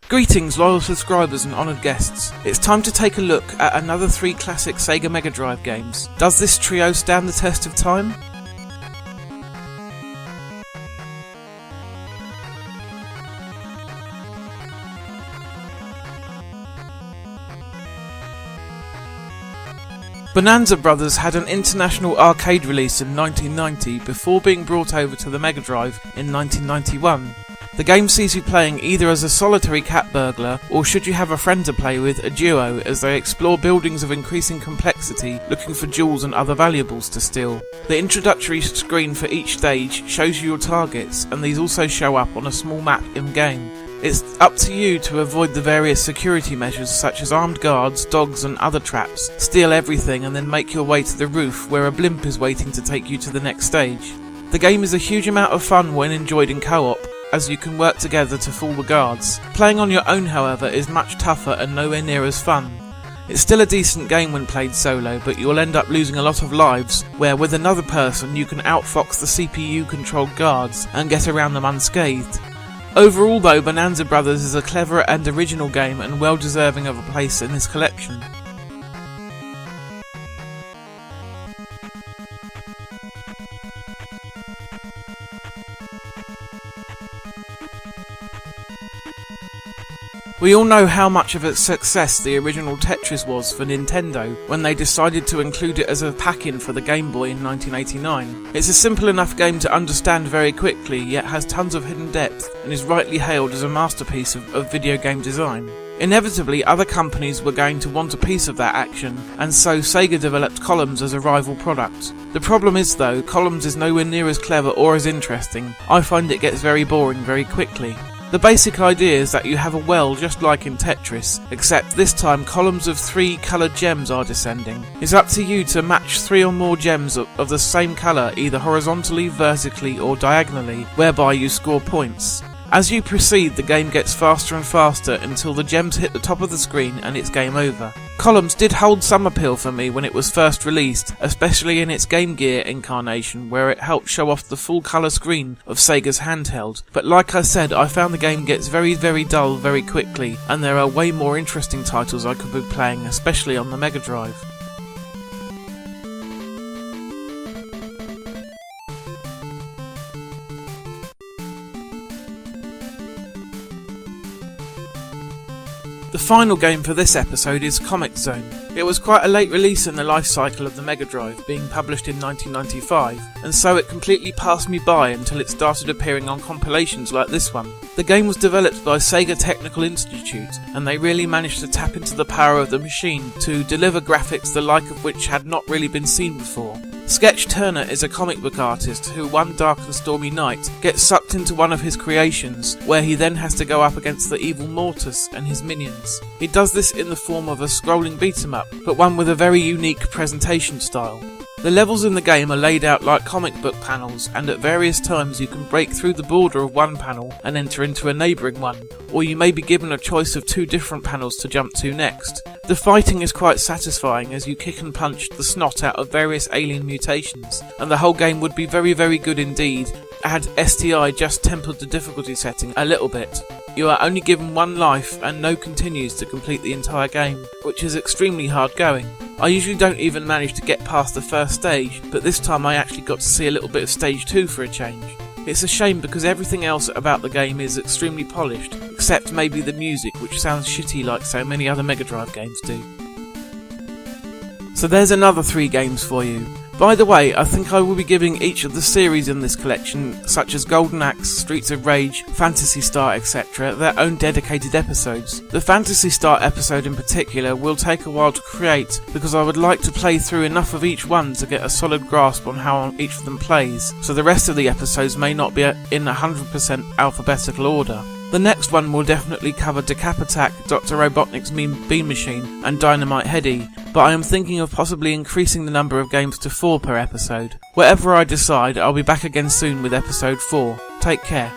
Greetings loyal subscribers and honoured guests. It's time to take a look at another 3 classic SEGA Megadrive games. Does this trio stand the test of time? Bonanza Brothers had an international arcade release in 1990 before being brought over to the Megadrive in 1991. The game sees you playing either as a solitary cat burglar, or should you have a friend to play with, a duo, as they explore buildings of increasing complexity looking for jewels and other valuables to steal. The introductory screen for each stage shows you your targets, and these also show up on a small map in-game. It's up to you to avoid the various security measures such as armed guards, dogs and other traps, steal everything and then make your way to the roof where a blimp is waiting to take you to the next stage. The game is a huge amount of fun when enjoyed in co-op, as you can work together to fool the guards. Playing on your own, however, is much tougher and nowhere near as fun. It's still a decent game when played solo, but you'll end up losing a lot of lives, where with another person you can outfox the CPU-controlled guards and get around them unscathed. Overall though, Bonanza Brothers is a clever and original game and well deserving of a place in this collection. We all know how much of a success the original Tetris was for Nintendo when they decided to include it as a pack-in for the Game Boy in 1989. It's a simple enough game to understand very quickly, yet has tons of hidden depth and is rightly hailed as a masterpiece of video game design. Inevitably, other companies were going to want a piece of that action, and so Sega developed Columns as a rival product. The problem is though, Columns is nowhere near as clever or as interesting. I find it gets very boring very quickly. The basic idea is that you have a well just like in Tetris, except this time columns of 3 coloured gems are descending. It's up to you to match 3 or more gems of the same colour either horizontally, vertically or diagonally, whereby you score points. As you proceed, the game gets faster and faster until the gems hit the top of the screen and it's game over. Columns did hold some appeal for me when it was first released, especially in its Game Gear incarnation where it helped show off the full colour screen of Sega's handheld, but like I said, I found the game gets very dull very quickly, and there are way more interesting titles I could be playing, especially on the Megadrive. The final game for this episode is Comix Zone. It was quite a late release in the life cycle of the Megadrive, being published in 1995, and so it completely passed me by until it started appearing on compilations like this one. The game was developed by Sega Technical Institute, and they really managed to tap into the power of the machine to deliver graphics the like of which had not really been seen before. Sketch Turner is a comic book artist who one dark and stormy night gets sucked into one of his creations, where he then has to go up against the evil Mortis and his minions. He does this in the form of a scrolling beat-em-up, but one with a very unique presentation style. The levels in the game are laid out like comic book panels, and at various times you can break through the border of one panel and enter into a neighbouring one, or you may be given a choice of 2 different panels to jump to next. The fighting is quite satisfying as you kick and punch the snot out of various alien mutations, and the whole game would be very good indeed had STI just tempered the difficulty setting a little bit. You are only given 1 life and no continues to complete the entire game, which is extremely hard going. I usually don't even manage to get past the first stage, but this time I actually got to see a little bit of stage 2 for a change. It's a shame because everything else about the game is extremely polished, except maybe the music, which sounds shitty like so many other Megadrive games do. So there's another 3 games for you. By the way, I think I will be giving each of the series in this collection, such as Golden Axe, Streets of Rage, Phantasy Star, etc., their own dedicated episodes. The Phantasy Star episode in particular will take a while to create, because I would like to play through enough of each one to get a solid grasp on how each of them plays, so the rest of the episodes may not be in 100% alphabetical order. The next one will definitely cover Decap Attack, Dr. Robotnik's Beam Machine, and Dynamite Heady, but I am thinking of possibly increasing the number of games to 4 per episode. Whatever I decide, I'll be back again soon with episode 4. Take care.